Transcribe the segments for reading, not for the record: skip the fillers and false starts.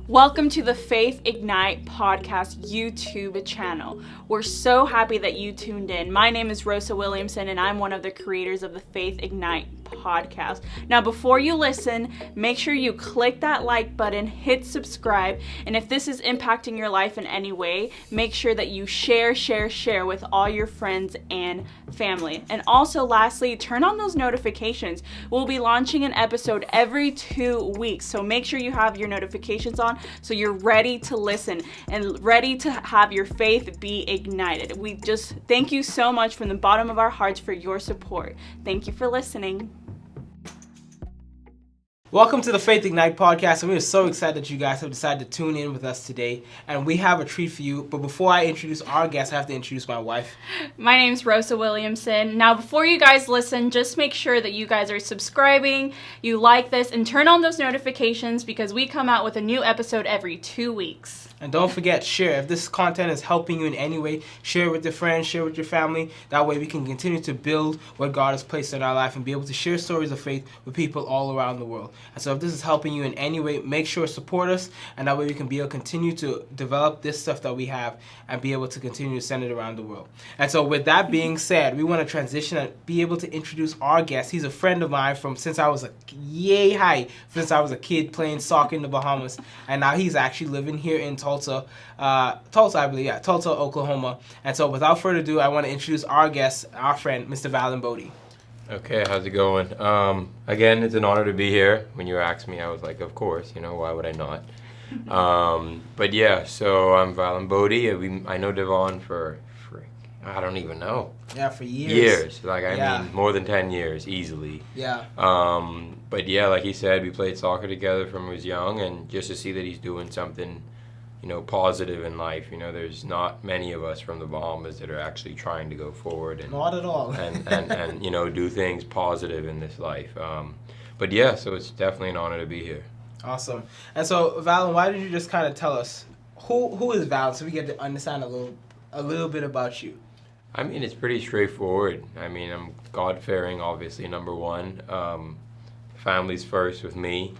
Welcome to the Faith Ignite podcast YouTube channel. We're so happy that you tuned in. My name is Rosa Williamson and I'm one of the creators of the Faith Ignite podcast. Now, before you listen, make sure you click that like button, hit subscribe, and if this is impacting your life in any way, make sure that you share with all your friends and family. And also, lastly, turn on those notifications. We'll be launching an episode every 2 weeks, so make sure you have your notifications on so you're ready to listen and ready to have your faith be ignited. We just thank you so much from the bottom of our hearts for your support. Thank you for listening. Welcome to the Faith Ignite podcast, and we are so excited that you guys have decided to tune in with us today, and we have a treat for you. But before I introduce our guest, I have to introduce my wife. My name's Rosa Williamson. Now, before you guys listen, just make sure that you guys are subscribing, you like this, and turn on those notifications because we come out with a new episode every 2 weeks. And don't forget, share. If this content is helping you in any way, share with your friends, share with your family. That way we can continue to build what God has placed in our life and be able to share stories of faith with people all around the world. And so if this is helping you in any way, make sure to support us, and that way we can be able to continue to develop this stuff that we have and be able to continue to send it around the world. And so with that being said, we want to transition and be able to introduce our guest. He's a friend of mine since I was a kid playing soccer in the Bahamas, and now he's actually living here in Tulsa, Oklahoma. And so without further ado, I want to introduce our guest, our friend, Mr. Valin Bodie. Okay, how's it going? Again, it's an honor to be here. When you asked me, I was like, of course, why would I not? But yeah, so I'm Valin Bodie. I know Devon for I don't even know. Yeah, for years. Years. I mean, more than 10 years, easily. Yeah. But yeah, like he said, we played soccer together from when he was young, and just to see that he's doing something, positive in life. There's not many of us from the Bahamas that are actually trying to go forward and not at all. and do things positive in this life. But yeah, so it's definitely an honor to be here. Awesome. And so, Valin, why don't you just kind of tell us who is Valin, so we get to understand a little bit about you? I mean, it's pretty straightforward. I mean, I'm God-fearing, obviously, number one. Family's first with me.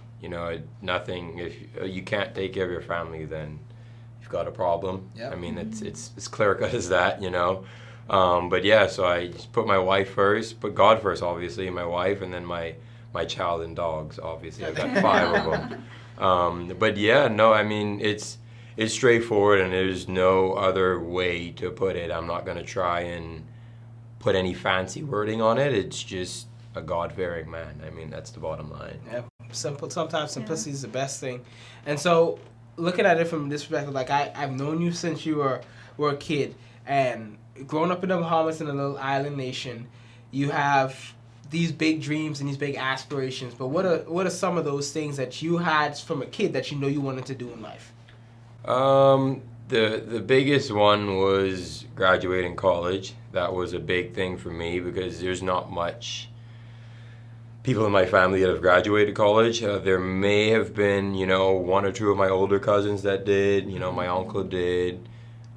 Nothing. If you can't take care of your family, then you've got a problem. Yep. I mean, it's clear cut as that, But yeah, so I just put my wife first, put God first, obviously, my wife, and then my child and dogs, obviously. I've got 5 of them. But yeah, no, I mean, it's straightforward, and there's no other way to put it. I'm not going to try and put any fancy wording on it. It's just a God-fearing man. I mean, that's the bottom line. Yeah, simple. Sometimes simplicity is the best thing. And so, looking at it from this perspective, I've known you since you were a kid, and growing up in the Bahamas in a little island nation, you have these big dreams and these big aspirations. But what are some of those things that you had from a kid that you wanted to do in life? The biggest one was graduating college. That was a big thing for me because there's not much people in my family that have graduated college. There may have been, 1 or 2 of my older cousins that did, my uncle did,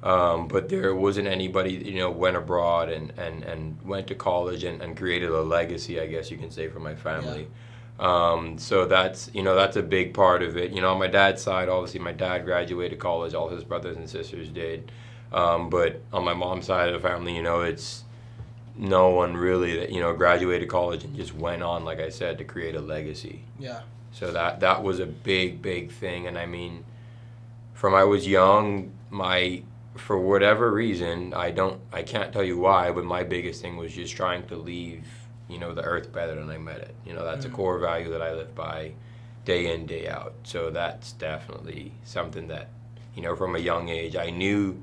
but there wasn't anybody, went abroad and went to college and created a legacy, I guess you can say, for my family. Yeah. So that's a big part of it. On my dad's side, obviously my dad graduated college, all his brothers and sisters did. But on my mom's side of the family, it's no one really that, graduated college and just went on, like I said, to create a legacy. Yeah. So that was a big thing. And I mean, from I was young, for whatever reason, I can't tell you why, but my biggest thing was just trying to leave the earth better than I met it. That's a core value that I live by day in, day out. So that's definitely something that, from a young age, I knew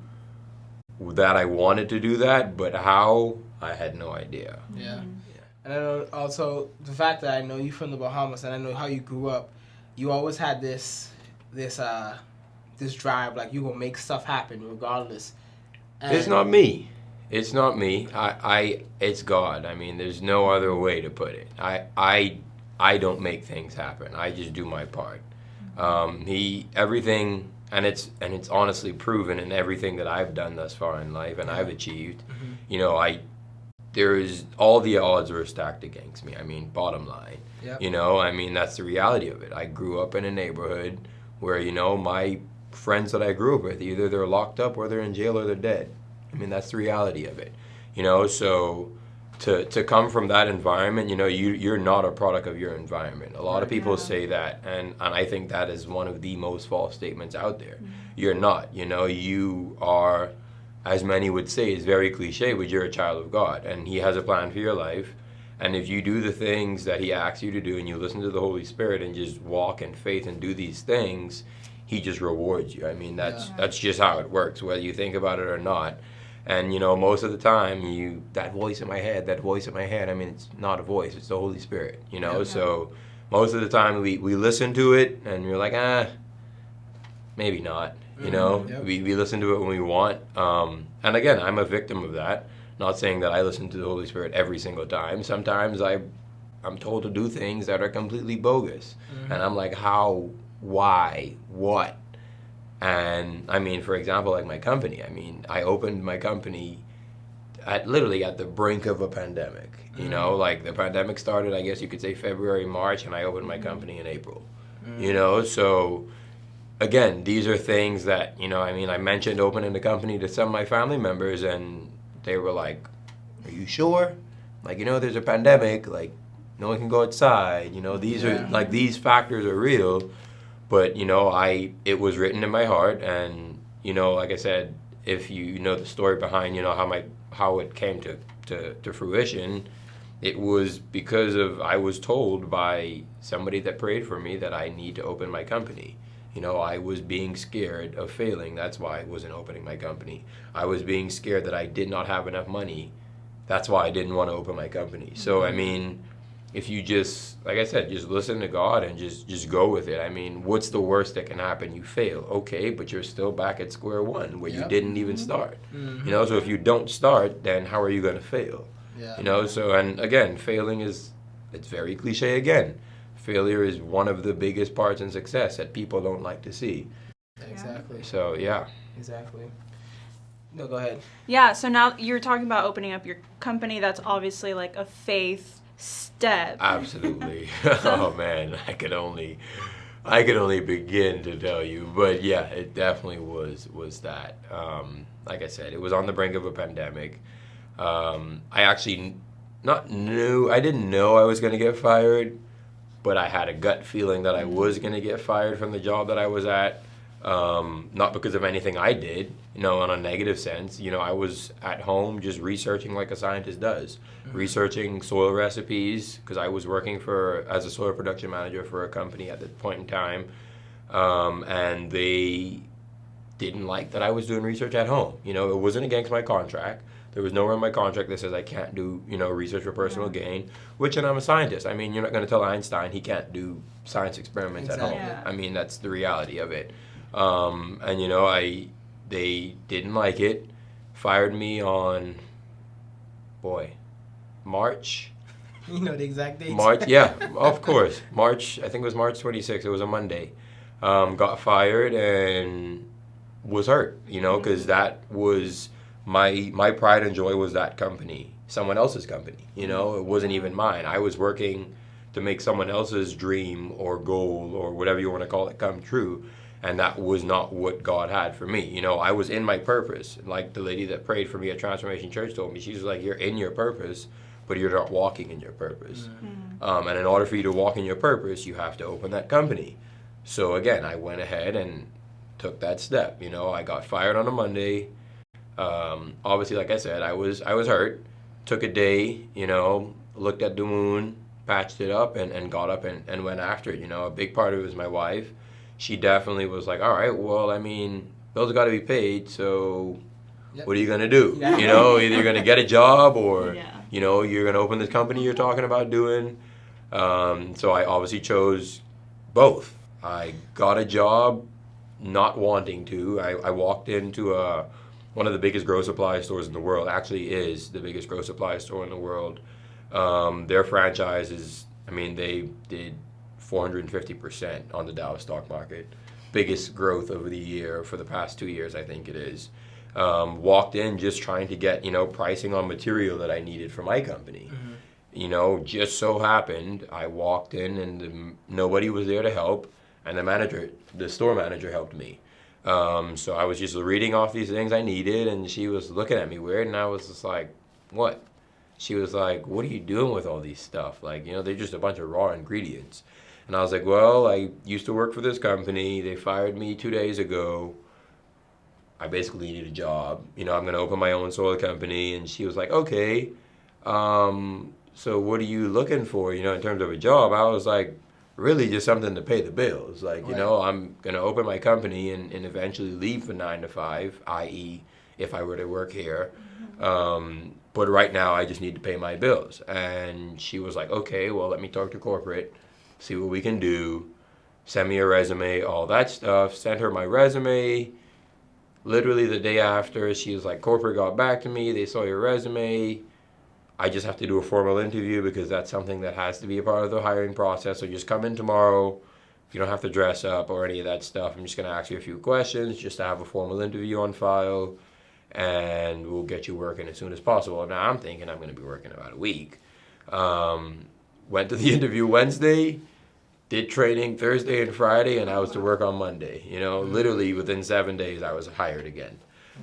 that I wanted to do that, but how, I had no idea. Yeah. And I know also the fact that I know you from the Bahamas and I know how you grew up, you always had this drive, like you gonna make stuff happen regardless. And it's not me. It's not me. It's God. I mean, there's no other way to put it. I don't make things happen. I just do my part. Everything, and it's honestly proven in everything that I've done thus far in life and I've achieved. All the odds were stacked against me. I mean, bottom line. Yep. I mean, that's the reality of it. I grew up in a neighborhood where, you know, my friends that I grew up with, either they're locked up or they're in jail or they're dead. I mean, that's the reality of it, you know. So to come from that environment, you know, you're not a product of your environment. A lot of people say that, and I think that is one of the most false statements out there. You're not, you know, you are, as many would say, is very cliche, but you're a child of God, and He has a plan for your life. And if you do the things that He asks you to do, and you listen to the Holy Spirit and just walk in faith and do these things, He just rewards you. I mean, that's just how it works, whether you think about it or not. And, you know, most of the time, that voice in my head, I mean, it's not a voice, it's the Holy Spirit, you know. So most of the time we listen to it and we're like, maybe not, you know. We listen to it when we want. And again, I'm a victim of that. Not saying that I listen to the Holy Spirit every single time. Sometimes I'm told to do things that are completely bogus. And I'm like, how, why, what? And I mean, for example, like my company, I mean, I opened my company literally at the brink of a pandemic. You know, like the pandemic started, I guess you could say February, March, and I opened my company in April. You know, so again, these are things that, you know, I mean, I mentioned opening the company to some of my family members, and they were like, are you sure? Like, you know, there's a pandemic, like, no one can go outside, you know, these are, like, these factors are real. But, you know, it was written in my heart, and, you know, like I said, if you know the story behind, you know, how it came to fruition, it was because of, I was told by somebody that prayed for me that I need to open my company. You know, I was being scared of failing. That's why I wasn't opening my company. I was being scared that I did not have enough money. That's why I didn't want to open my company. So, I mean, if you just, like I said, just listen to God and just go with it. I mean, what's the worst that can happen? You fail. Okay, but you're still back at square one where you didn't even start. You know, so if you don't start, then how are you going to fail? You know, so, and again, failing it's very cliche again. Failure is one of the biggest parts in success that people don't like to see. Exactly. So, yeah. Exactly. No, go ahead. Yeah, so now you're talking about opening up your company. That's obviously like a faith step. Absolutely. Oh man, I could only begin to tell you, but yeah, it definitely was that. Like I said, it was on the brink of a pandemic. I actually I didn't know I was going to get fired, but I had a gut feeling that I was going to get fired from the job that I was at. Not because of anything I did, you know, in a negative sense. You know, I was at home just researching like a scientist does, researching soil recipes, because I was working as a soil production manager for a company at that point in time, and they didn't like that I was doing research at home. You know, it wasn't against my contract. There was nowhere in my contract that says I can't do, you know, research for personal gain, and I'm a scientist. I mean, you're not going to tell Einstein he can't do science experiments at home. Yeah. I mean, that's the reality of it. And you know, they didn't like it, fired me on, March. You know the exact date. March, yeah, of course. March, I think it was March 26th. It was a Monday. Got fired and was hurt, you know, because that was my pride and joy was that company, someone else's company, you know, it wasn't even mine. I was working to make someone else's dream or goal or whatever you want to call it come true. And that was not what God had for me. You know, I was in my purpose. Like the lady that prayed for me at Transformation Church told me, she was like, you're in your purpose, but you're not walking in your purpose. And in order for you to walk in your purpose, you have to open that company. So again, I went ahead and took that step. You know, I got fired on a Monday. Obviously, like I said, I was hurt. Took a day, you know, looked at the wound, patched it up, and got up and went after it. You know, a big part of it was my wife. She definitely was like, all right, well, I mean, bills got to be paid, so what are you going to do? Yeah. You know, either you're going to get a job or, you know, you're going to open this company you're talking about doing. So I obviously chose both. I got a job not wanting to. I walked into one of the biggest grow supply stores in the world, actually is the biggest grow supply store in the world. Their franchise is, I mean, they did 450% on the Dallas stock market. Biggest growth over the year for the past 2 years, I think it is. Walked in just trying to get, you know, pricing on material that I needed for my company. You know, just so happened, I walked in and nobody was there to help. And the store manager helped me. So I was just reading off these things I needed, and she was looking at me weird, and I was just like, what? She was like, what are you doing with all these stuff? Like, they're just a bunch of raw ingredients. And I was like, well, I used to work for this company. They fired me 2 days ago. I basically need a job. I'm going to open my own soil company. And she was like, okay, so what are you looking for, in terms of a job? I was like, really just something to pay the bills. Like, Right. I'm going to open my company and eventually leave for 9 to 5, i.e. if I were to work here. But right now I just need to pay my bills. And she was like, okay, well, let me talk to corporate, see what we can do, send me a resume, all that stuff. Sent her my resume. Literally the day after, she was like, corporate got back to me, they saw your resume. I just have to do a formal interview because that's something that has to be a part of the hiring process. So just come in tomorrow. You don't have to dress up or any of that stuff. I'm just going to ask you a few questions just to have a formal interview on file, and we'll get you working as soon as possible. Now I'm thinking I'm going to be working about a week. Went to the interview Wednesday, did training Thursday and Friday, and I was to work on Monday. Literally within 7 days I was hired again.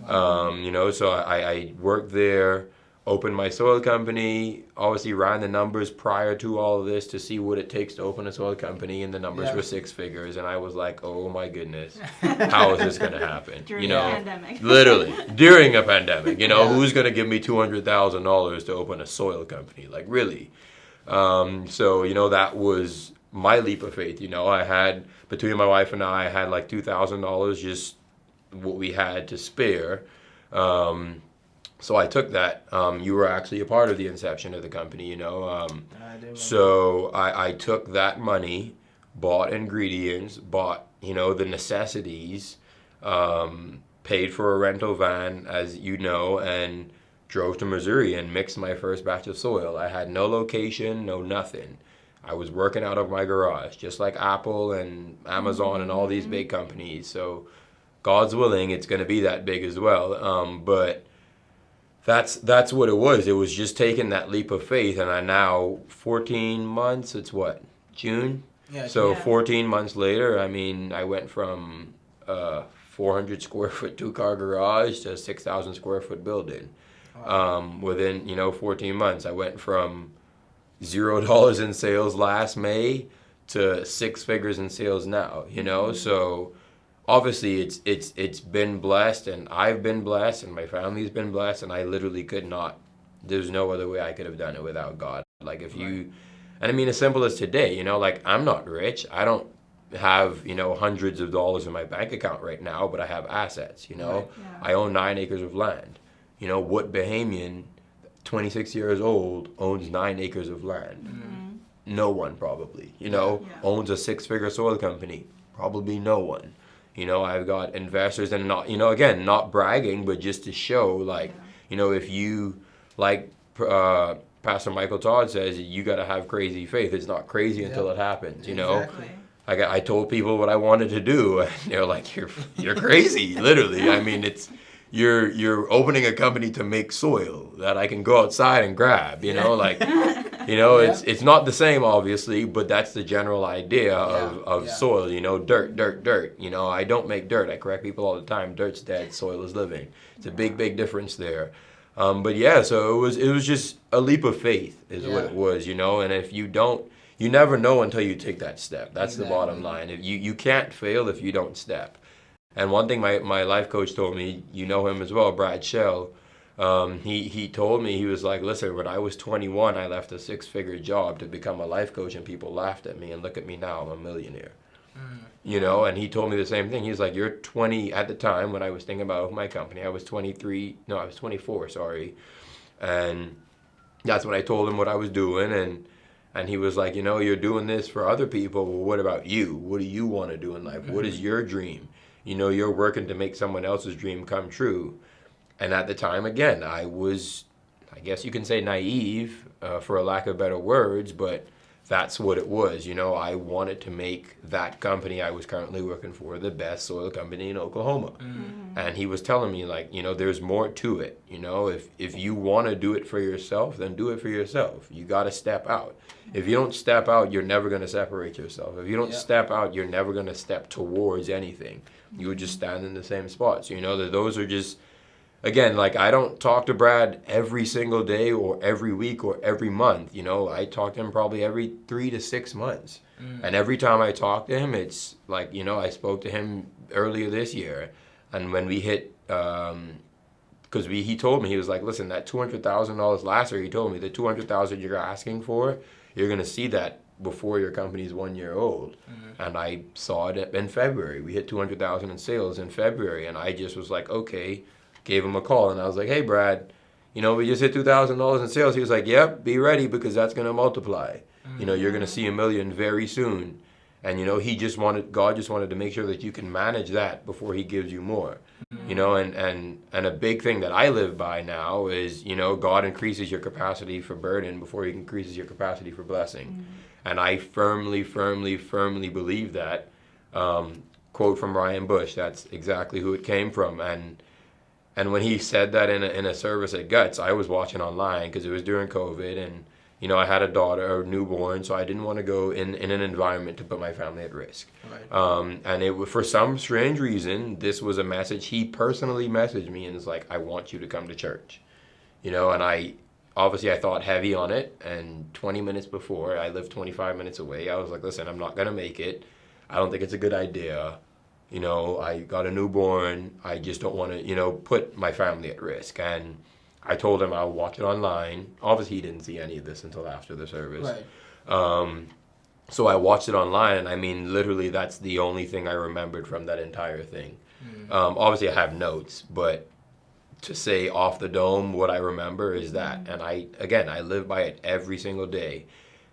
So I worked there, opened my soil company, obviously ran the numbers prior to all of this to see what it takes to open a soil company, and the numbers were 6 figures, and I was like, oh my goodness, how is this going to happen? During a pandemic. Literally, during a pandemic, who's going to give me $200,000 to open a soil company? Like, really? So, that was my leap of faith. I had, between my wife and I had like $2,000, just what we had to spare. So I took that. You were actually a part of the inception of the company, I did. So I took that money, bought ingredients, bought, the necessities, paid for a rental van, as you know, and drove to Missouri and mixed my first batch of soil. I had no location, no nothing. I was working out of my garage, just like Apple and Amazon and all these big companies. So God's willing, it's going to be that big as well. But that's what it was. It was just taking that leap of faith, and I now 14 months. It's what, June? Yeah. So Yeah. 14 months later, I went from 400 square foot 2-car garage to a 6,000 square foot building. Within 14 months, I went from $0 in sales last May to 6 figures in sales now. So obviously it's been blessed, and I've been blessed, and my family's been blessed, and I literally could not. There's no other way I could have done it without God. Like, if you, and I mean, as simple as today, like, I'm not rich. I don't have, hundreds of dollars in my bank account right now, but I have assets. Right. Yeah. I own 9 acres of land. What Bahamian, 26 years old, owns 9 acres of land? No one, probably. Owns a 6-figure soil company? Probably no one. I've got investors, and not, again, not bragging, but just to show, like, if you, like Pastor Michael Todd says, you got to have crazy faith. It's not crazy until it happens, Exactly. I told people what I wanted to do, and they're like, you're crazy, literally. I mean, you're opening a company to make soil that I can go outside and grab, it's not the same, obviously, but that's the general idea of soil, dirt. I don't make dirt. I correct people all the time. Dirt's dead, soil is living. It's a big difference there. But yeah, so it was just a leap of faith is what it was, and if you don't, you never know until you take that step. That's the bottom line. If you can't fail if you don't step. And one thing my life coach told me, him as well, Brad Shell, he told me, he was like, listen, when I was 21, I left a 6-figure job to become a life coach, and people laughed at me, and look at me now, I'm a millionaire. And he told me the same thing. He's like, you're 20, at the time when I was thinking about my company, I was 24, sorry. And that's when I told him what I was doing, and he was like, you're doing this for other people, well, what about you? What do you want to do in life? What is your dream? You're working to make someone else's dream come true. And at the time, again, I was, I guess you can say naive, for a lack of better words, but that's what it was. I wanted to make that company I was currently working for the best soil company in Oklahoma. And he was telling me, like, there's more to it. If you want to do it for yourself, then do it for yourself. You got to step out. If you don't step out, you're never going to separate yourself. If you don't step out, you're never going to step towards anything. You would just stand in the same spot. So, that those are just, again, like, I don't talk to Brad every single day or every week or every month. I talk to him probably every 3 to 6 months. And every time I talk to him, it's like, I spoke to him earlier this year. And when we hit, because he told me, he was like, listen, that $200,000 last year, he told me the $200,000 you're asking for, you're going to see that before your company's 1 year old. And I saw it in February. We hit 200,000 in sales in February. And I just was like, okay. Gave him a call, and I was like, hey, Brad, we just hit $2,000 in sales. He was like, yep, be ready, because that's going to multiply. You're going to see $1 million very soon. And, God just wanted to make sure that you can manage that before he gives you more. And a big thing that I live by now is, God increases your capacity for burden before he increases your capacity for blessing. And I firmly, firmly, firmly believe that. Quote from Ryan Bush, that's exactly who it came from. And when he said that in a service at Guts, I was watching online because it was during COVID, and I had a newborn, so I didn't want to go in an environment to put my family at risk. Right. And for some strange reason, this was a message. He personally messaged me and was like, I want you to come to church. And I thought heavy on it, and 20 minutes before, I lived 25 minutes away, I was like, listen, I'm not going to make it. I don't think it's a good idea. I got a newborn. I just don't want to, put my family at risk. And I told him I'll watch it online. Obviously, he didn't see any of this until after the service. Right. So I watched it online, and I mean, literally, that's the only thing I remembered from that entire thing. Obviously, I have notes, but to say off the dome what I remember is that. And I live by it every single day.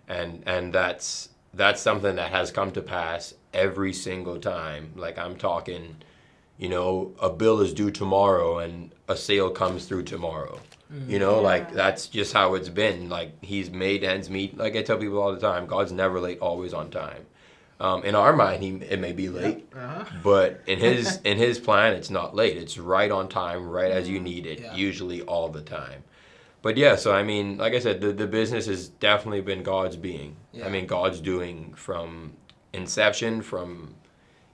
And that's something that has come to pass every single time. Like, I'm talking, a bill is due tomorrow and a sale comes through tomorrow. Like, that's just how it's been. Like, he's made ends meet. Like I tell people all the time, God's never late, always on time. In our mind, it may be late, but in his plan, it's not late. It's right on time, right as you need it, usually all the time. But yeah, so I mean, like I said, the business has definitely been God's being. I mean, God's doing from inception, from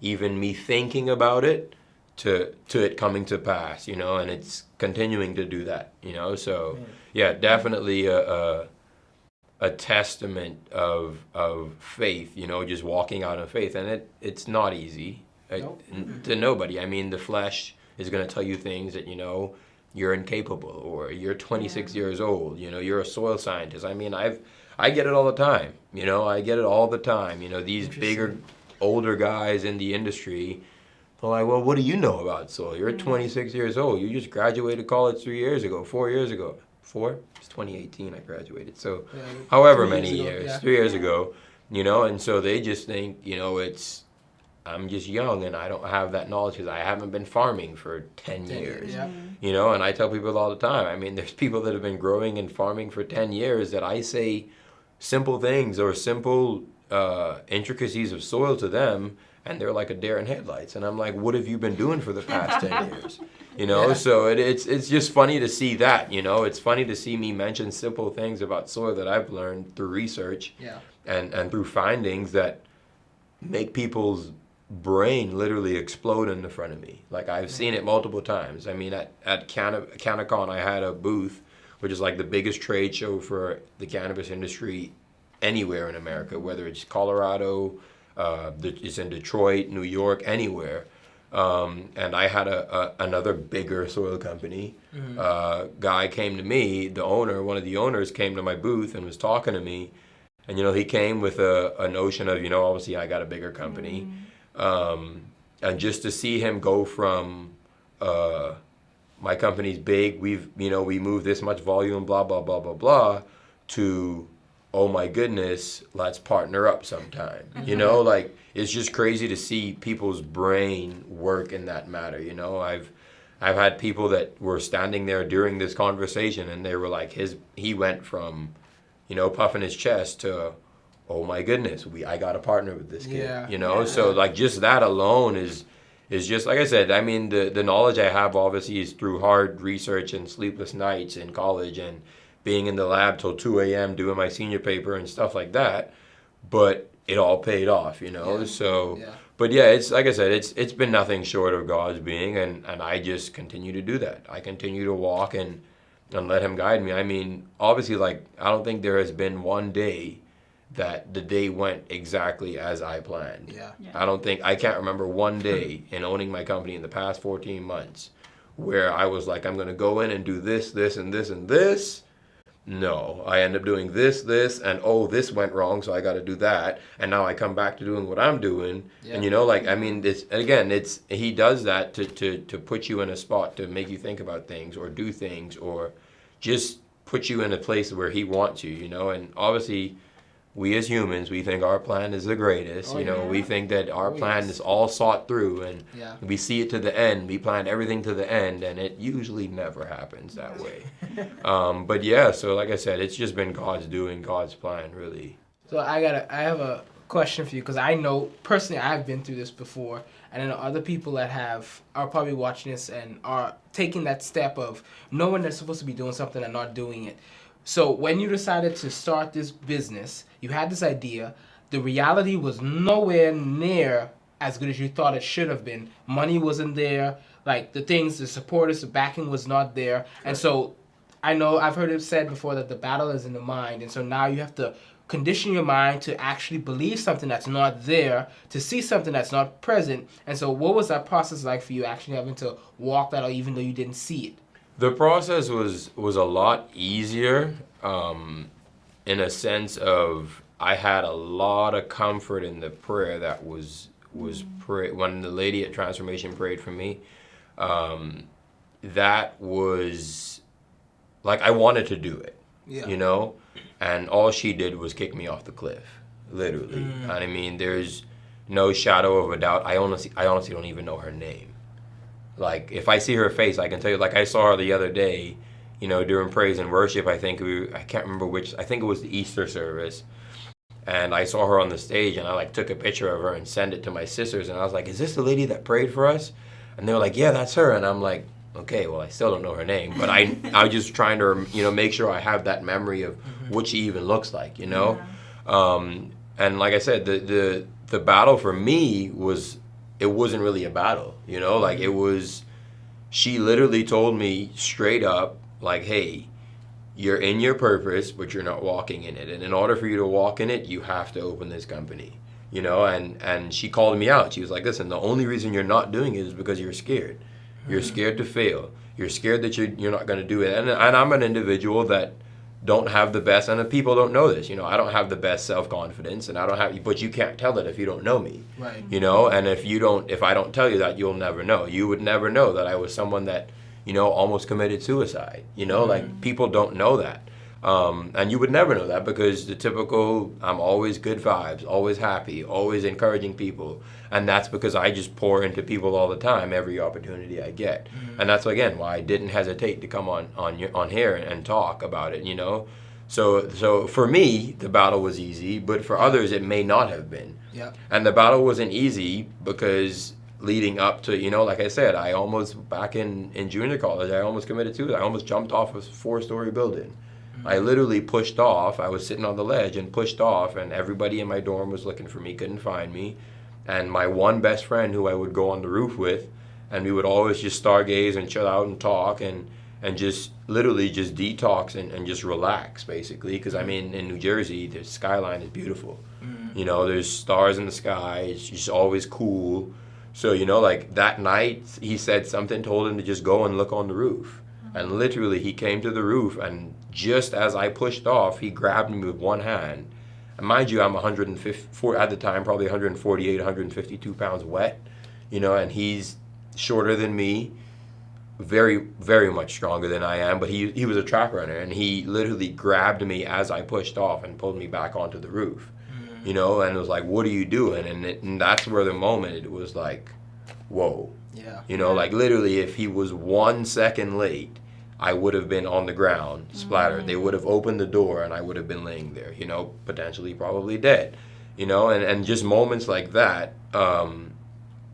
even me thinking about it to it coming to pass, and it's continuing to do that, So yeah, definitely a testament of faith, just walking out in faith, and it's not easy to nobody. I mean, the flesh is going to tell you things that you're incapable, or you're 26 years old, you're a soil scientist. I mean, I get it all the time, I get it all the time. These bigger, older guys in the industry, they're like, well, what do you know about soil? You're 26 years old. You just graduated college 4 years ago. 4? It's 2018 I graduated. So however many years, 3 years ago, and so they just think, I'm just young and I don't have that knowledge because I haven't been farming for 10 years. And I tell people all the time, I mean, there's people that have been growing and farming for 10 years that I say simple things or simple intricacies of soil to them, and they're like a deer in headlights. And I'm like, what have you been doing for the past 10 years? So it's just funny to see that, It's funny to see me mention simple things about soil that I've learned through research and through findings that make people's brain literally explode in the front of me. Like, I've seen it multiple times. I mean, at Canacon, I had a booth, which is like the biggest trade show for the cannabis industry anywhere in America, whether it's Colorado, it's in Detroit, New York, anywhere. And I had another bigger soil company. Guy came to me, one of the owners came to my booth and was talking to me. And, he came with a notion of, obviously I got a bigger company. And just to see him go from, my company's big, we move this much volume, blah, blah, blah, blah, blah, to, oh my goodness, let's partner up sometime. Like, it's just crazy to see people's brain work in that matter. I've had people that were standing there during this conversation and they were like, he went from, puffing his chest to, oh my goodness, I got a partner with this kid. Yeah. You know, Yeah. so like just that alone is just like I said. I mean, the knowledge I have obviously is through hard research and sleepless nights in college and being in the lab till 2 a.m. doing my senior paper and stuff like that. But it all paid off, you know. Yeah. So, Yeah. but yeah, it's like I said, it's been nothing short of God's being, and I just continue to do that. I continue to walk and let Him guide me. I mean, obviously, like I don't think there has been one day that the day went exactly as I planned. Yeah. I can't remember one day in owning my company in the past 14 months where I was like, I'm going to go in and do this, this, and this, and this. No, I end up doing this, and oh, this went wrong, so I got to do that. And now I come back to doing what I'm doing. Yeah. And, you know, like, I mean, He does that to put you in a spot to make you think about things or do things or just put you in a place where He wants you, you know. And obviously, we as humans, we think our plan is the greatest. Oh, you know, yeah. we think that our plan yes. is all sought through and Yeah. we see it to the end. We plan everything to the end, and it usually never happens that way. But yeah, so like I said, it's just been God's doing, God's plan, really. So I have a question for you because I know personally I've been through this before, and I know other people that are probably watching this and are taking that step of knowing they're supposed to be doing something and not doing it. So when you decided to start this business, you had this idea. The reality was nowhere near as good as you thought it should have been. Money wasn't there. Like the supporters, the backing was not there. And so I know I've heard it said before that the battle is in the mind. And so now you have to condition your mind to actually believe something that's not there, to see something that's not present. And so what was that process like for you actually having to walk that out even though you didn't see it? The process was a lot easier in a sense of I had a lot of comfort in the prayer that was prayed when the lady at Transformation prayed for me. That was like I wanted to do it, you know, and all she did was kick me off the cliff, literally. And I mean, there's no shadow of a doubt. I honestly don't even know her name. Like, if I see her face, I can tell you, like, I saw her the other day, you know, during praise and worship. I think I can't remember which, I think it was the Easter service. And I saw her on the stage, and I, like, took a picture of her and sent it to my sisters. And I was like, is this the lady that prayed for us? And they were like, yeah, that's her. And I'm like, okay, well, I still don't know her name. But I was just trying to, you know, make sure I have that memory of what she even looks like, you know? Yeah. And like I said, the battle for me was, it wasn't really a battle, you know, like it was, she literally told me straight up, like, hey, you're in your purpose, but you're not walking in it. And in order for you to walk in it, you have to open this company, you know, and she called me out. She was like, listen, the only reason you're not doing it is because you're scared. You're scared to fail. You're scared that you're not going to do it. And I'm an individual that don't have the best, and the people don't know this, you know, I don't have the best self-confidence, and I don't have, but you can't tell that if you don't know me, Right. you know, and if I don't tell you that, you'll never know. You would never know that I was someone that, you know, almost committed suicide, you know, like people don't know that. And you would never know that because the typical, I'm always good vibes, always happy, always encouraging people. And that's because I just pour into people all the time, every opportunity I get. And that's, again, why I didn't hesitate to come on here and talk about it, you know. So for me, the battle was easy, but for others, it may not have been. Yeah. And the battle wasn't easy because leading up to, you know, like I said, I almost, back in junior college, I almost committed suicide. I almost jumped off a 4-story building. I literally pushed off. I was sitting on the ledge and pushed off, and everybody in my dorm was looking for me, couldn't find me. And my one best friend who I would go on the roof with, and we would always just stargaze and chill out and talk and just literally just detox and just relax, basically. Because, I mean, in New Jersey, the skyline is beautiful. You know, there's stars in the sky. It's just always cool. So, you know, like that night, he said something, told him to just go and look on the roof. And literally, he came to the roof, and just as I pushed off, he grabbed me with one hand. And mind you, I'm 154 at the time, probably 148, 152 pounds wet, you know, and he's shorter than me, very, very much stronger than I am, but he was a track runner, and he literally grabbed me as I pushed off and pulled me back onto the roof, you know, and it was like, what are you doing? And that's where the moment, it was like, whoa. Yeah. You know, like literally if he was 1 second late, I would have been on the ground, splattered. They would have opened the door, and I would have been laying there, potentially probably dead, and just moments like that,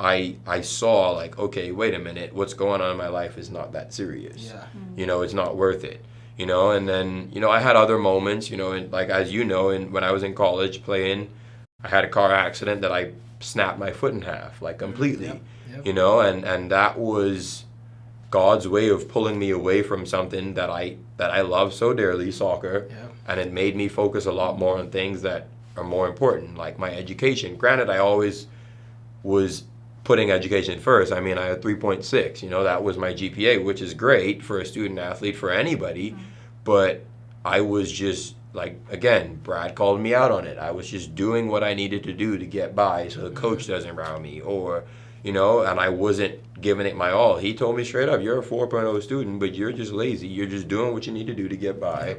I saw like, okay, wait a minute, what's going on in my life is not that serious. Yeah. It's not worth it. And then, I had other moments, and like, as when I was in college playing, I had a car accident that I snapped my foot in half, like completely, Yep. And that was God's way of pulling me away from something that I love so dearly, soccer, and it made me focus a lot more on things that are more important, like my education. Granted, I always was putting education first. I mean, I had 3.6, that was my GPA, which is great for a student athlete, for anybody, but I was just, like, again, Brad called me out on it. I was just doing what I needed to do to get by so the coach doesn't round me, or, and I wasn't giving it my all. He told me straight up, you're a 4.0 student, but you're just lazy. You're just doing what you need to do to get by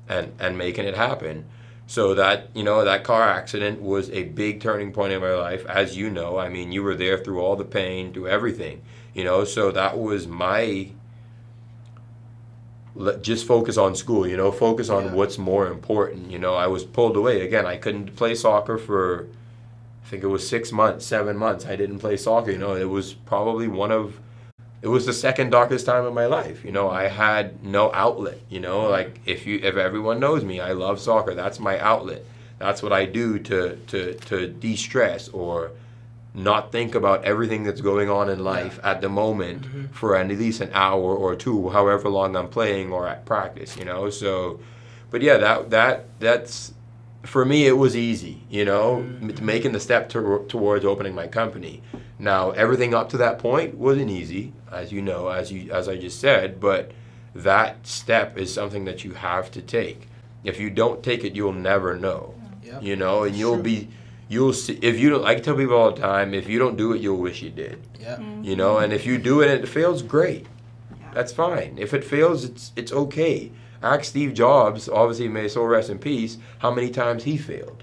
and making it happen. So that, that car accident was a big turning point in my life, as you know. I mean, you were there through all the pain, through everything, so that was my, just focus on school, focus on what's more important. I was pulled away. Again, I couldn't play soccer for, I think it was 6 months, 7 months. I didn't play soccer, it was probably it was the second darkest time of my life. I had no outlet, like if everyone knows me, I love soccer. That's my outlet. That's what I do to de-stress or not think about everything that's going on in life at the moment for at least an hour or two, however long I'm playing or at practice, so, but yeah, that's, for me, it was easy, making the step towards opening my company. Now, everything up to that point wasn't easy, as you know, as I just said, but that step is something that you have to take. If you don't take it, you'll never know, and you'll see, if you don't, I tell people all the time, if you don't do it, you'll wish you did, and if you do it and it fails, great, that's fine. If it fails, it's okay. Ask Steve Jobs, obviously may his soul rest in peace, how many times he failed.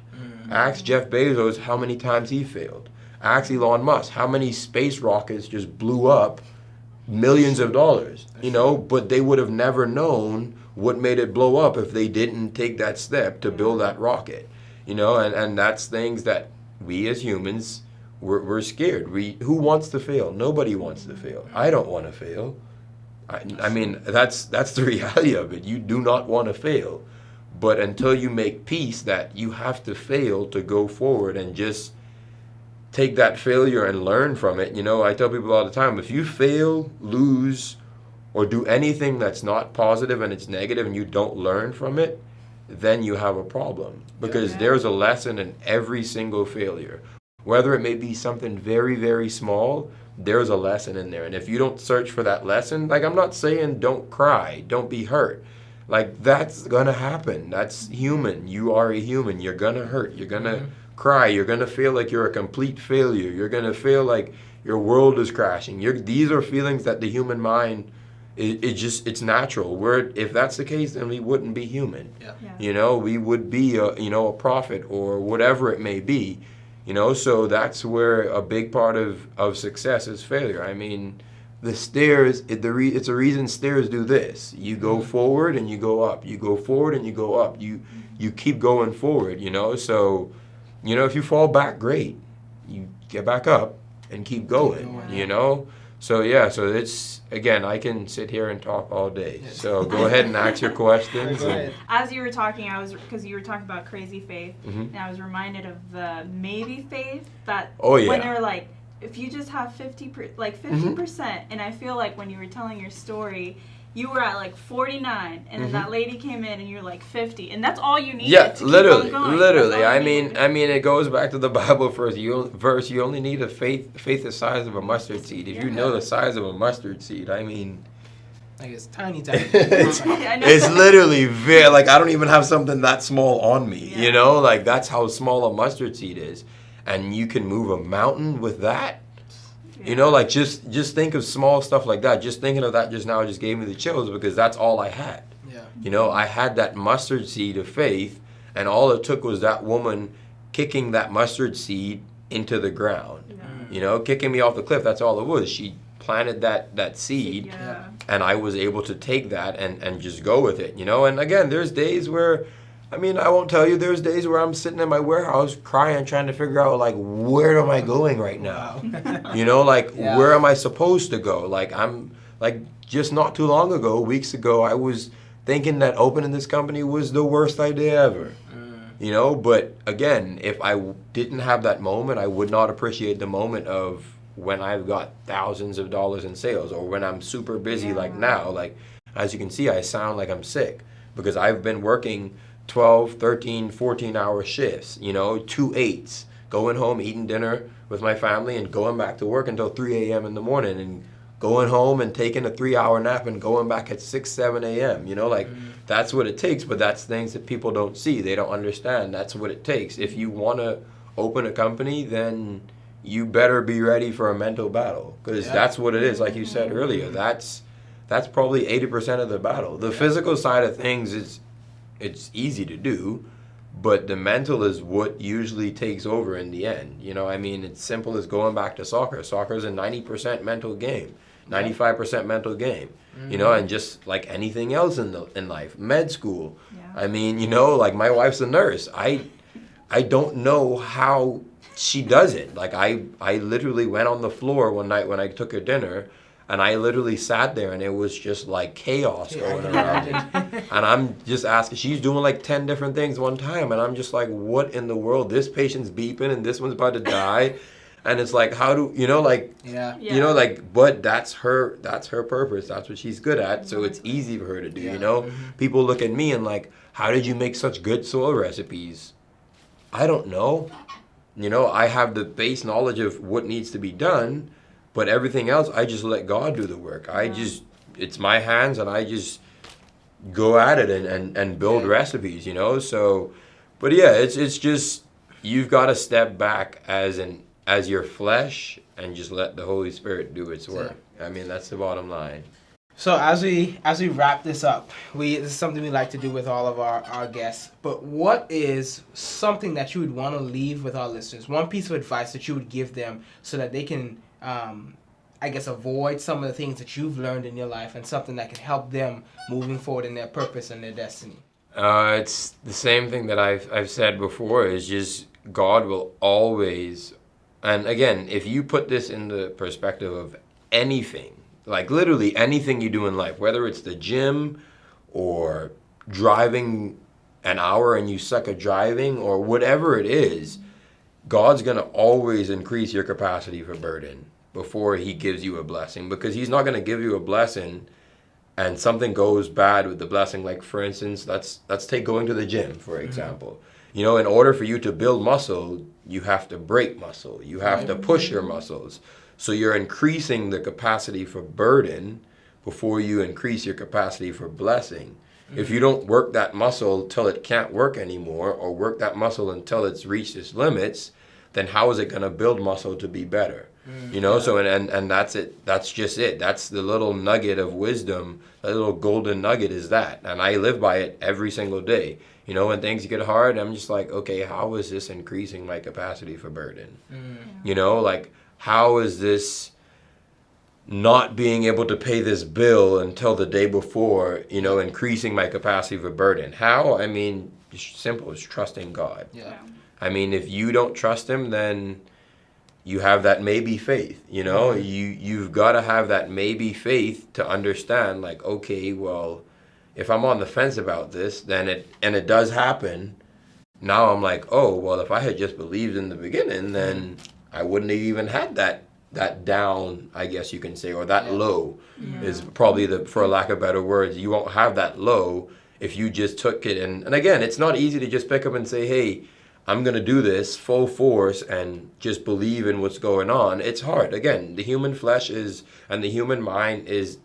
Ask Jeff Bezos how many times he failed. Ask Elon Musk how many space rockets just blew up, millions of dollars, but they would have never known what made it blow up if they didn't take that step to build that rocket, and that's things that we as humans, we're scared. Who wants to fail? Nobody wants to fail. I don't want to fail. I mean, that's the reality of it. You do not want to fail. But until you make peace that you have to fail to go forward and just take that failure and learn from it, I tell people all the time, if you fail, lose, or do anything that's not positive and it's negative and you don't learn from it, then you have a problem. Because there's a lesson in every single failure. Whether it may be something very, very small, there's a lesson in there. And if you don't search for that lesson, like, I'm not saying don't cry, don't be hurt. Like, that's gonna happen. That's human. You are a human. You're gonna hurt. You're gonna cry. You're gonna feel like you're a complete failure. You're gonna feel like your world is crashing. These are feelings that the human mind, it's natural. If that's the case, then we wouldn't be human. We would be a prophet or whatever it may be. So that's where a big part of success is failure. I mean, the stairs, it's a reason stairs do this. You go forward and you go up. You go forward and you go up. You keep going forward, So, if you fall back, great. You get back up and keep going, So, so it's, again, I can sit here and talk all day. So go ahead and ask your questions. As you were talking, because you were talking about crazy faith, and I was reminded of the maybe faith that when they were like, if you just have 50%, and I feel like when you were telling your story, you were at like 49, and then that lady came in, and you're like 50, and that's all you needed. Yeah, to literally, keep on going. literally. I mean, it goes back to the Bible verse. You only need a faith the size of a mustard seed. If you know the size of a mustard seed, I mean, like, it's tiny, tiny. It's literally very, like, I don't even have something that small on me. Like, that's how small a mustard seed is, and you can move a mountain with that. Like, just think of small stuff like that. Just thinking of that just now just gave me the chills, because that's all I had. I had that mustard seed of faith, and all it took was that woman kicking that mustard seed into the ground. Kicking me off the cliff. That's all it was. She planted that seed, Yeah. and I was able to take that and just go with it, you know. And again, there's days where, I mean, I won't tell you, there's days where I'm sitting in my warehouse crying, trying to figure out, like, where am I going right now? Wow. You know, like, Yeah. where am I supposed to go? Like, I'm, like, just not too long ago, weeks ago, I was thinking that opening this company was the worst idea ever. You know, but again, if I didn't have that moment, I would not appreciate the moment of when I've got thousands of dollars in sales, or when I'm super busy like now. Like, as you can see, I sound like I'm sick because I've been working 12, 13, 14-hour shifts, you know, 2 8s, going home, eating dinner with my family, and going back to work until 3 a.m. in the morning, and going home and taking a 3-hour nap and going back at 6, 7 a.m. You know, like, that's what it takes, but that's things that people don't see. They don't understand. That's what it takes. If you want to open a company, then you better be ready for a mental battle, because that's what it is. Like you said earlier, that's probably 80% of the battle. The physical side of things it's easy to do, but the mental is what usually takes over in the end. You know, I mean, it's simple as going back to soccer. Soccer is a 90% mental game, 95% mental game. You know, and just like anything else in life, med school. Yeah. I mean, you know, like, my wife's a nurse. I don't know how she does it. Like, I literally went on the floor one night when I took her dinner, and I literally sat there, and it was just like chaos going around me. And I'm just asking, she's doing like 10 different things one time, and I'm just like, what in the world? This patient's beeping, and this one's about to die. And it's like, how do, you know, like, you know, like, but that's her purpose. That's what she's good at. So it's easy for her to do, you know? People look at me and like, how did you make such good soil recipes? I don't know. You know, I have the base knowledge of what needs to be done, but everything else, I just let God do the work. It's my hands, and I just go at it and build recipes, you know? So, but yeah, it's just, you've got to step back as your flesh and just let the Holy Spirit do its work. I mean, that's the bottom line. So as we wrap this up, this is something we like to do with all of our guests. But what is something that you would want to leave with our listeners? One piece of advice that you would give them so that they can, I guess, avoid some of the things that you've learned in your life, and something that can help them moving forward in their purpose and their destiny. It's the same thing that I've said before. Is just God will always. And again, if you put this in the perspective of anything, like literally anything you do in life, whether it's the gym or driving an hour and you suck at driving or whatever it is, God's going to always increase your capacity for burden before he gives you a blessing, because he's not going to give you a blessing and something goes bad with the blessing. Like, for instance, let's take going to the gym, for example. You know, in order for you to build muscle, you have to break muscle. You have to push your muscles. So you're increasing the capacity for burden before you increase your capacity for blessing. If you don't work that muscle till it can't work anymore, or work that muscle until it's reached its limits, then how is it going to build muscle to be better? You know, so and that's it. That's just it. That's the little nugget of wisdom. That little golden nugget is that. And I live by it every single day. You know, when things get hard, I'm just like, okay, how is this increasing my capacity for burden? You know, like, how is this not being able to pay this bill until the day before, you know, increasing my capacity for burden? How? I mean, it's simple. It's trusting God. I mean, if you don't trust him, then you have that maybe faith, you know? You've got to have that maybe faith to understand, like, okay, well, if I'm on the fence about this, then it does happen. Now I'm like, oh, well, if I had just believed in the beginning, then I wouldn't have even had that down, I guess you can say, or that low is probably for lack of better words. You won't have that low if you just took it. And again, it's not easy to just pick up and say, hey, I'm going to do this full force and just believe in what's going on. It's hard. Again, the human flesh and the human mind is,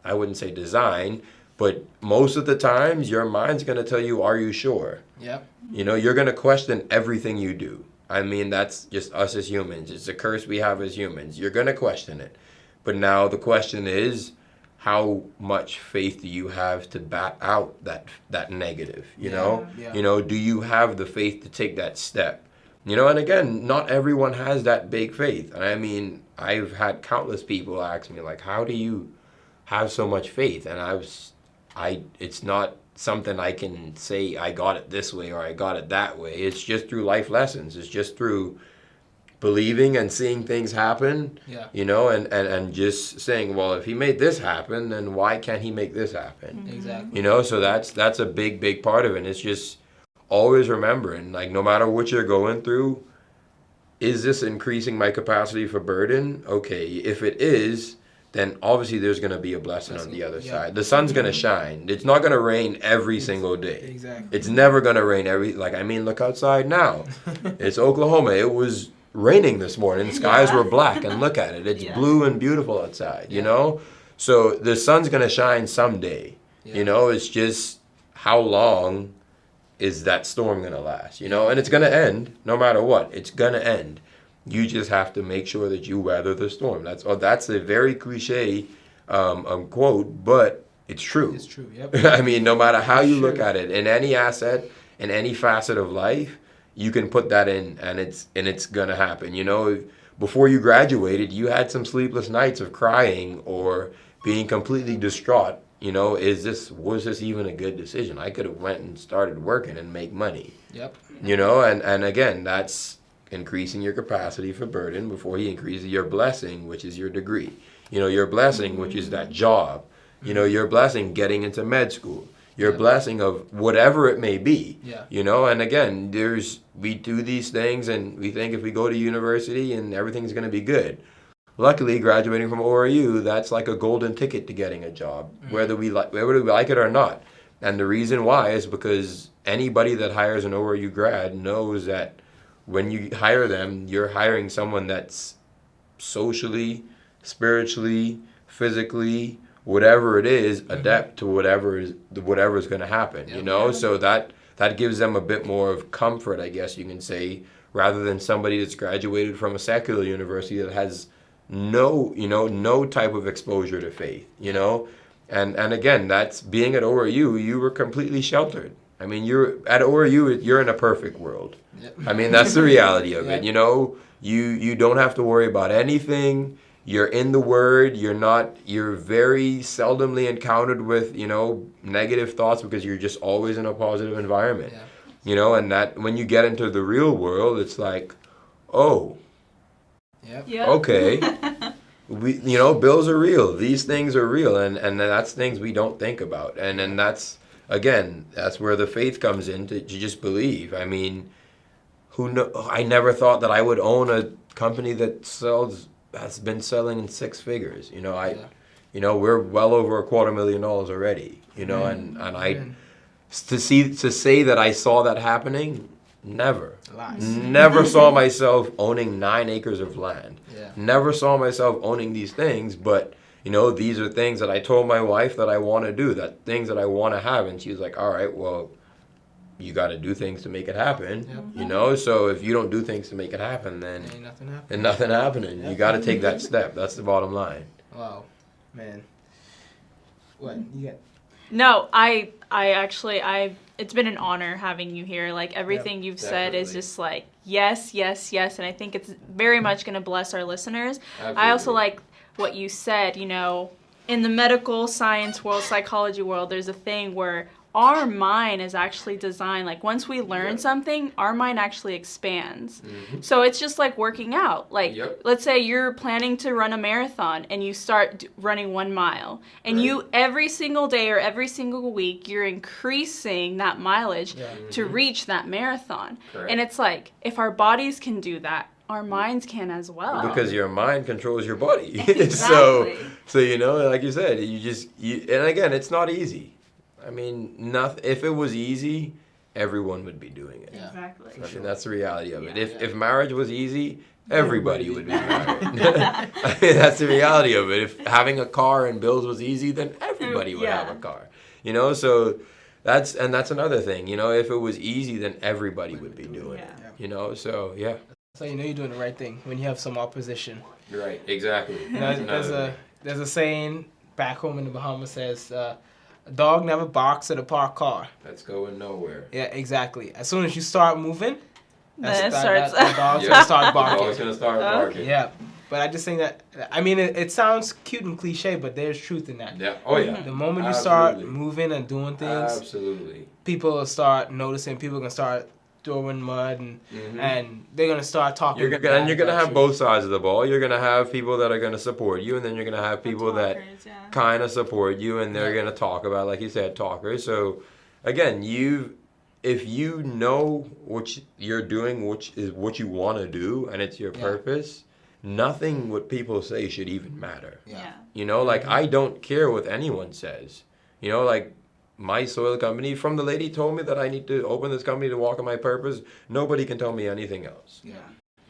I wouldn't say designed, but most of the times your mind's going to tell you, are you sure? You know, you're going to question everything you do. I mean, that's just us as humans. It's a curse we have as humans. You're going to question it. But now the question is, how much faith do you have to bat out that negative, you know? You know, do you have the faith to take that step? You know, and again, not everyone has that big faith. And I mean, I've had countless people ask me, like, how do you have so much faith? And it's not something I can say I got it this way or I got it that way. It's just through life lessons. It's just through believing and seeing things happen, and just saying, well, if he made this happen, then why can't he make this happen? Exactly. So that's a big part of it. And it's just always remembering, like, no matter what you're going through, is this increasing my capacity for burden? Okay, if it is, then obviously there's going to be a blessing on the other side. The sun's going to shine. It's not going to rain every single day. Exactly. It's never going to rain look outside now. It's Oklahoma. It was raining this morning. The skies were black, and look at it. It's blue and beautiful outside, So the sun's going to shine someday. It's just how long is that storm going to last, and it's going to end no matter what. It's going to end. You just have to make sure that you weather the storm. That's a very cliche quote, but it's true. It's true, yep. I mean, no matter how you look at it, in any asset, in any facet of life, you can put that in, and it's gonna happen. Before you graduated, you had some sleepless nights of crying or being completely distraught. Was this even a good decision? I could have went and started working and make money. Yep. And again, that's increasing your capacity for burden before he increases your blessing, which is your degree. Your blessing, which is that job. Your blessing getting into med school. Your blessing of whatever it may be. Yeah. And again, we do these things and we think if we go to university and everything's going to be good. Luckily, graduating from ORU, that's like a golden ticket to getting a job, whether we like it or not. And the reason why is because anybody that hires an ORU grad knows that when you hire them, you're hiring someone that's socially, spiritually, physically, whatever it is, adept to whatever is going to happen. So that gives them a bit more of comfort, I guess you can say, rather than somebody that's graduated from a secular university that has no type of exposure to faith. And again, that's being at ORU. You were completely sheltered. I mean, you're at ORU. You're in a perfect world. Yep. I mean, that's the reality of it. You don't have to worry about anything. You're in the Word. You're very seldomly encountered with, negative thoughts because you're just always in a positive environment. Yeah. And that when you get into the real world, it's like, oh, yep. Okay. Bills are real. These things are real. And that's things we don't think about. And then that's where the faith comes in to just believe. I mean, I never thought that I would own a company that's been selling in six figures. We're well over $250,000 already. And I to say that I saw that happening, never. Never saw myself owning 9 acres of land. Yeah. Never saw myself owning these things, but these are things that I told my wife that I want to do, things that I want to have, and she was like, all right, well, you got to do things to make it happen. Yep. So if you don't do things to make it happen, then ain't nothing happening. Yep. You got to take that step. That's the bottom line. Wow, man. What you got? No, I actually it's been an honor having you here. Like everything you've said is just like yes, and I think it's very much going to bless our listeners. Absolutely. I also like what you said, in the medical science world, psychology world, there's a thing where our mind is actually designed, like once we learn something, our mind actually expands. Mm-hmm. So it's just like working out. Like let's say you're planning to run a marathon and you start running 1 mile and you every single day or every single week, you're increasing that mileage to reach that marathon. Correct. And it's like, if our bodies can do that, our minds can as well. Because your mind controls your body. Exactly. so like you said, and again, it's not easy. I mean, if it was easy, everyone would be doing it. Yeah. Exactly. I mean, that's the reality of it. If marriage was easy, everybody would be married. I mean, that's the reality of it. If having a car and bills was easy, then everybody would have a car. So that's another thing. If it was easy, then everybody would be doing it. So yeah. So you're doing the right thing when you have some opposition. You're right. Exactly. There's a saying back home in the Bahamas says, a dog never barks at a parked car. That's going nowhere. Yeah, exactly. As soon as you start moving, the dog's going to start barking. The dog's going to start barking. Yeah. But I just think that, I mean, it sounds cute and cliche, but there's truth in that. Yeah. Oh yeah. The moment you Absolutely. start moving and doing things, Absolutely. people will start noticing. People are gonna start throwing mud, and they're gonna start talking. You're gonna have both sides of the ball. You're gonna have people that are gonna support you, and then you're gonna have people that kind of support you, and they're gonna talk about, like you said, talkers. So, again, if you know what you're doing, which is what you want to do, and it's your purpose, nothing what people say should even matter. Yeah. You know, like I don't care what anyone says. You know, like my soil company, from the lady told me that I need to open this company to walk in my purpose. Nobody can tell me anything else. Yeah.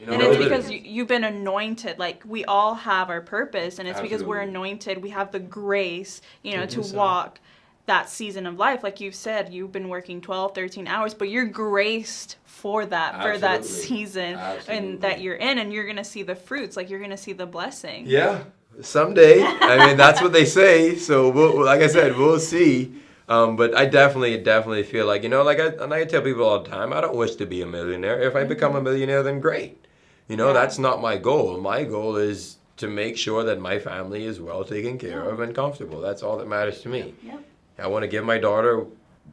You know, And it's because you've been anointed. Like, we all have our purpose, and it's because we're anointed. We have the grace, to walk that season of life. Like you've said, you've been working 12, 13 hours, but you're graced for that, for that season and that you're in, and you're going to see the fruits. Like, you're going to see the blessing. Yeah. Someday. I mean, that's what they say. So, like I said, we'll see. But I definitely feel like, like I tell people all the time, I don't wish to be a millionaire. If I become a millionaire, then great. That's not my goal. My goal is to make sure that my family is well taken care of and comfortable. That's all that matters to me. Yep. I want to give my daughter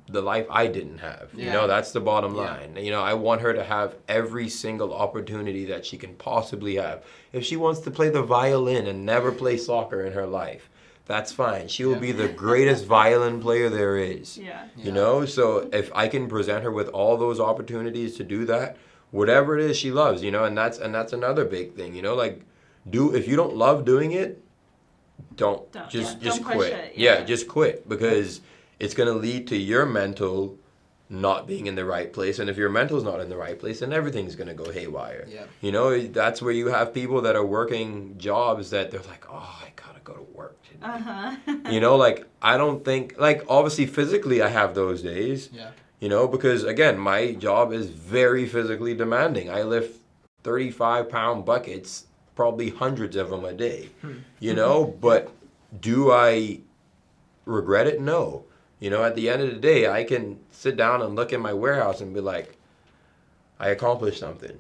the life I didn't have. That's the bottom line. I want her to have every single opportunity that she can possibly have. If she wants to play the violin and never play soccer in her life, that's fine. She will be the greatest violin player there is. So if I can present her with all those opportunities to do that, whatever it is she loves, and that's another big thing, if you don't love doing it, don't quit. Just quit, because it's going to lead to your mental not being in the right place, and if your mental's not in the right place, then everything's going to go haywire. That's where you have people that are working jobs that they're like, oh, I gotta go to work today. I don't think, obviously physically I have those days, because again, my job is very physically demanding. I lift 35-pound buckets, probably hundreds of them a day, but do I regret it? No. At the end of the day, I can sit down and look in my warehouse and be like, I accomplished something.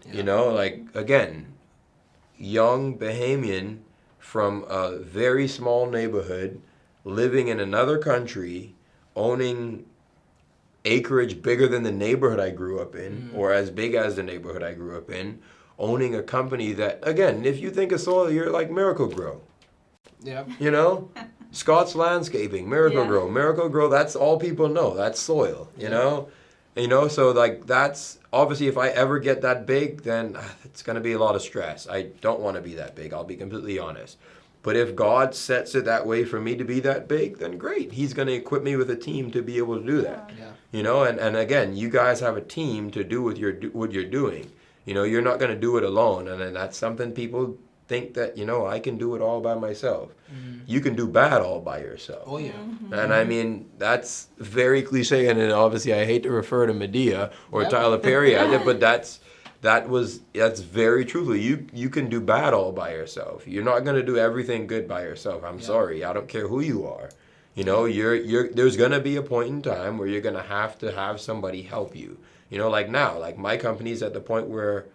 Again, young Bahamian from a very small neighborhood, living in another country, owning acreage bigger than the neighborhood I grew up in, or as big as the neighborhood I grew up in, owning a company that, again, if you think of soil, you're like Miracle Grow. Yeah. Scott's Landscaping, Miracle Grow. Miracle Grow, that's all people know. That's soil, so that's, obviously if I ever get that big, then it's going to be a lot of stress. I don't want to be that big, I'll be completely honest. But if God sets it that way for me to be that big, then great. He's going to equip me with a team to be able to do that. And again, you guys have a team to do what you're doing. You're not going to do it alone, and then that's something people think that, I can do it all by myself. You can do bad all by yourself. Oh, yeah. And I mean, that's very cliche, and obviously I hate to refer to Medea or Tyler Perry as it, but that's very truthful. You can do bad all by yourself. You're not going to do everything good by yourself. I'm sorry. I don't care who you are. There's going to be a point in time where you're going to have somebody help you. Like now, like my company's at the point where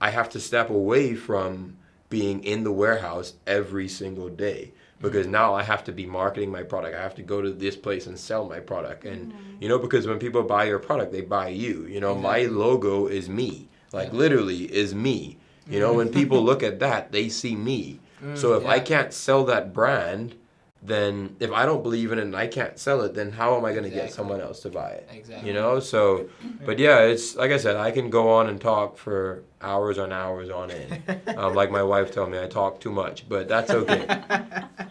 I have to step away from being in the warehouse every single day, because now I have to be marketing my product. I have to go to this place and sell my product. And, because when people buy your product, they buy you. My logo is me, literally is me. When people look at that, they see me. So if I can't sell that brand, then if I don't believe in it and I can't sell it, then how am I going to get someone else to buy it? Exactly. So, but yeah, it's like I said, I can go on and talk for hours on hours on end. Like my wife told me, I talk too much, but that's okay.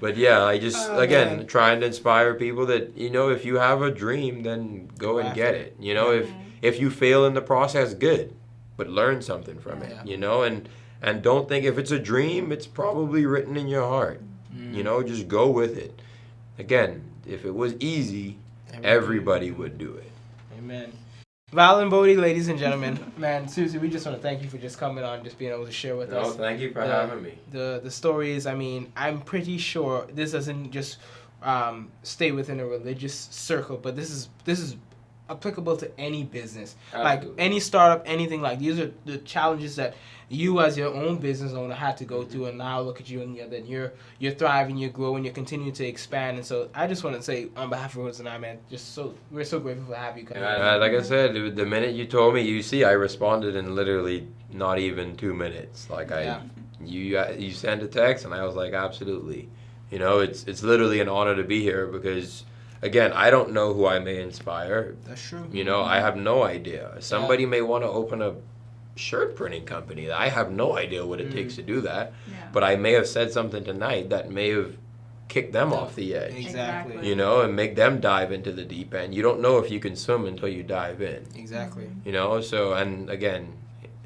But yeah, I just, trying to inspire people that, if you have a dream, then go and get it. If you fail in the process, good, but learn something from it, and don't think if it's a dream, it's probably written in your heart. Just go with it. Again, if it was easy, everybody would do it. Amen. Valin Bodie, ladies and gentlemen. Man, seriously, we just want to thank you for just coming on, just being able to share with us. Thank you for having me. The stories, I mean, I'm pretty sure this doesn't just stay within a religious circle, but this is applicable to any business. Absolutely. Like any startup, anything. Like these are the challenges that you as your own business owner had to go through, and now look at you, and then you're thriving, you're growing, you're continuing to expand. And so I just want to say on behalf of Rose and I, man, we're so grateful to have you come. Like I said, the minute you told me, I responded in literally not even 2 minutes. Like you sent a text, and I was like, absolutely. You know, it's literally an honor to be here because, again, I don't know who I may inspire. That's true. You know, I have no idea. Somebody may want to open a shirt printing company. I have no idea what it takes to do that. Yeah. But I may have said something tonight that may have kicked them off the edge. Exactly. You know, and make them dive into the deep end. You don't know if you can swim until you dive in. Exactly. You know, so, and again,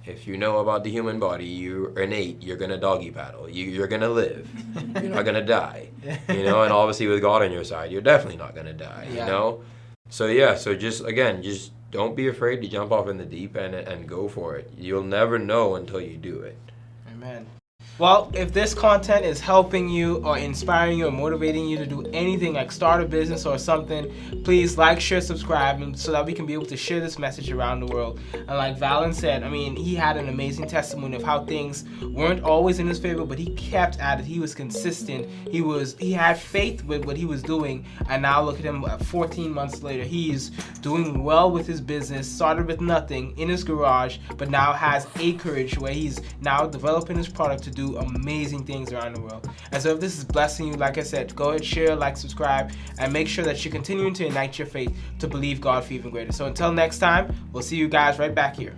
if you know about the human body, you're innate, you're going to doggy paddle. You're going to live. You're not going to die. You know, and obviously with God on your side, you're definitely not going to die, you know? So just don't be afraid to jump off in the deep end and go for it. You'll never know until you do it. Amen. Well, if this content is helping you or inspiring you or motivating you to do anything like start a business or something, please like, share, subscribe, and so that we can be able to share this message around the world. And like Valin said, I mean, he had an amazing testimony of how things weren't always in his favor, but he kept at it. He was consistent. He had faith with what he was doing, and now look at him 14 months later. He's doing well with his business, started with nothing in his garage, but now has acreage where he's now developing his product to do amazing things around the world. And so if this is blessing you, like I said, go ahead, share, like, subscribe, and make sure that you're continuing to ignite your faith to believe God for even greater. So until next time, we'll see you guys right back here.